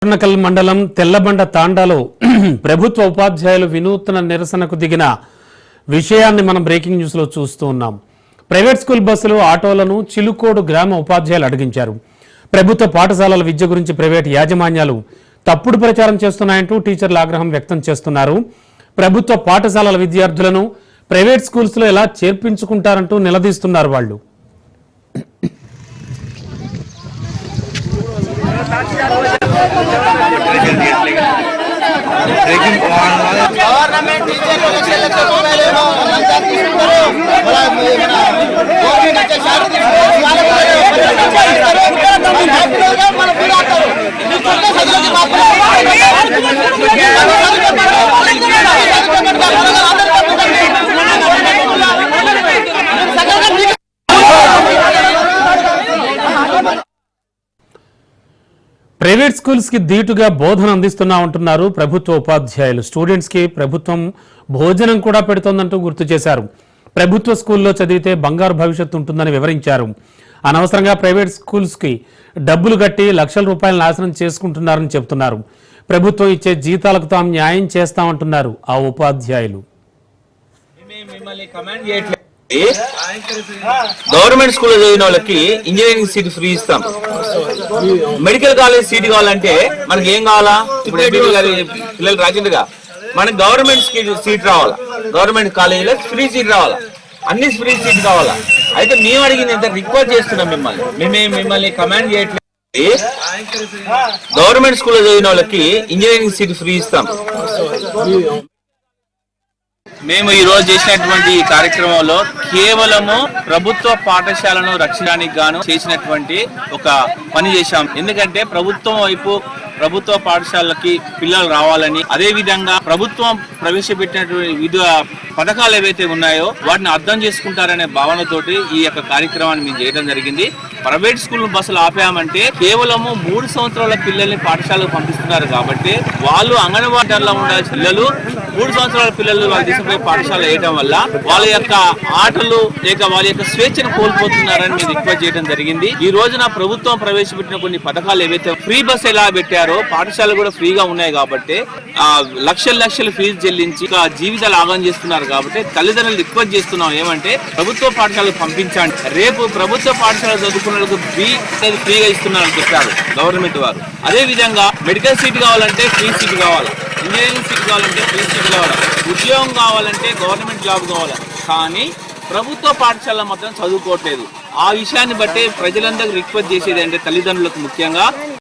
కొర్నకల్ మండలం తెల్లబండ తాండాలో ప్రభుత్వ ఉపాధ్యాయులు వినూత్న నిరసనకు దిగిన విషయాన్ని మనం బ్రేకింగ్ న్యూస్ లో చూస్తూ ఉన్నాం. ప్రైవేట్ స్కూల్ బస్సులు ఆటోలను చిలుకోడు గ్రామ ఉపాధ్యాయులు అడిగించారు. ప్రభుత్వ పాఠశాలల విద్య గురించి ప్రైవేట్ యాజమాన్యాలు తప్పుడు ప్రచారం చేస్తున్నాయంటూ టీచర్లు ఆగ్రహం వ్యక్తం చేస్తున్నారు. ప్రభుత్వ పాఠశాలల విద్యార్థులను ప్రైవేట్ స్కూల్స్ లో ఎలా చేర్పించుకుంటారంటూ నిలదీస్తున్నారు వాళ్ళు. ప్రైవేట్ స్కూల్స్ కి ధీటుగా బోధన అందిస్తున్నామంటున్నారు ప్రభుత్వ ఉపాధ్యాయులు. స్టూడెంట్స్ కి ప్రభుత్వం భోజనం కూడా పెడుతోందంటూ గుర్తు చేశారు. ప్రభుత్వ స్కూల్లో చదివితే బంగారు భవిష్యత్తు ఉంటుందని వివరించారు. అనవసరంగా ప్రైవేట్ స్కూల్స్ కి డబ్బులు కట్టి లక్షల రూపాయలు నాశనం చేసుకుంటున్నారని చెబుతున్నారు. ప్రభుత్వం ఇచ్చే జీతాలకు తాము న్యాయం చేస్తామంటున్నారు ఆ ఉపాధ్యాయులు. గవర్నమెంట్ స్కూల్లో చదివిన వాళ్ళకి ఇంజనీరింగ్ సీట్ ఫ్రీ ఇస్తాం. మెడికల్ కాలేజ్ సీట్ కావాలంటే మనకి ఏం కావాలా? ఇప్పుడు పిల్లలు రాసిందిగా మనకి గవర్నమెంట్ సీట్ రావాలా, గవర్నమెంట్ కాలేజీలో ఫ్రీ సీట్ రావాలా, అన్ని ఫ్రీ సీట్ కావాలా. అయితే మేము అడిగింది ఎంత రిక్వెస్ట్ చేస్తున్నాం మిమ్మల్ని కమాండ్ చేయట్లేదు. గవర్నమెంట్ స్కూల్లో చదివిన వాళ్ళకి ఇంజనీరింగ్ సీట్ ఫ్రీ ఇస్తాం. మేము ఈ రోజు చేసినటువంటి ఈ కార్యక్రమంలో కేవలము ప్రభుత్వ పాఠశాలను రక్షించడానికి గాను చేసినటువంటి ఒక పని చేశాం. ఎందుకంటే ప్రభుత్వం వైపు ప్రభుత్వ పాఠశాలకి పిల్లలు రావాలని, అదే విధంగా ప్రభుత్వం ప్రవేశపెట్టినటువంటి వివిధ పథకాలు ఏవైతే ఉన్నాయో వాటిని అర్థం చేసుకుంటారనే భావనతోటి ఈ యొక్క కార్యక్రమాన్ని మేము చేయడం జరిగింది. ప్రైవేట్ స్కూల్ బస్సులు ఆపామంటే కేవలము 3 సంవత్సరాల పిల్లల్ని పాఠశాలకు పంపిస్తున్నారు కాబట్టి వాళ్ళు అంగన్వాడీలో ఉండాల్సిన పిల్లలు 3 సంవత్సరాల పిల్లలు వాళ్ళు తీసుకుపోయి పాఠశాల వేయడం వల్ల వాళ్ళ యొక్క ఆటలు లేక వాళ్ళ యొక్క స్వేచ్ఛను కోల్పోతున్నారని మేము రిక్వెస్ట్ చేయడం జరిగింది. ఈ రోజున ప్రభుత్వం ప్రవేశపెట్టిన కొన్ని పథకాలు ఏవైతే ఫ్రీ బస్ ఎలా పెట్టారో పాఠశాలలు కూడా ఫ్రీగా ఉన్నాయి కాబట్టి లక్షలు ఫీజు చెల్లించి జీవితాలు ఆగం చేస్తున్నారు కాబట్టి తల్లిదండ్రులు రిక్వెస్ట్ చేస్తున్నాం ఏమంటే ప్రభుత్వ పాఠశాలకు పంపించండి. రేపు ప్రభుత్వ పాఠశాల చదువుకున్న ఫ్రీగా ఇస్తున్నారని చెప్పారు గవర్నమెంట్ వారు. అదే విధంగా మెడికల్ సీట్ కావాలంటే ఫ్రీ సీట్ కావాలి, ఇంజనీరింగ్ సీట్ కావాలంటే ఫ్రీ సీట్ కావాలి, ఉద్యోగం కావాలంటే గవర్నమెంట్ జాబ్ కావాలి. కానీ ప్రభుత్వ పాఠశాల మాత్రం చదువుకోవట్లేదు. ఆ విషయాన్ని బట్టి ప్రజలందరికీ రిక్వెస్ట్ చేసేది అంటే తల్లిదండ్రులకు ముఖ్యంగా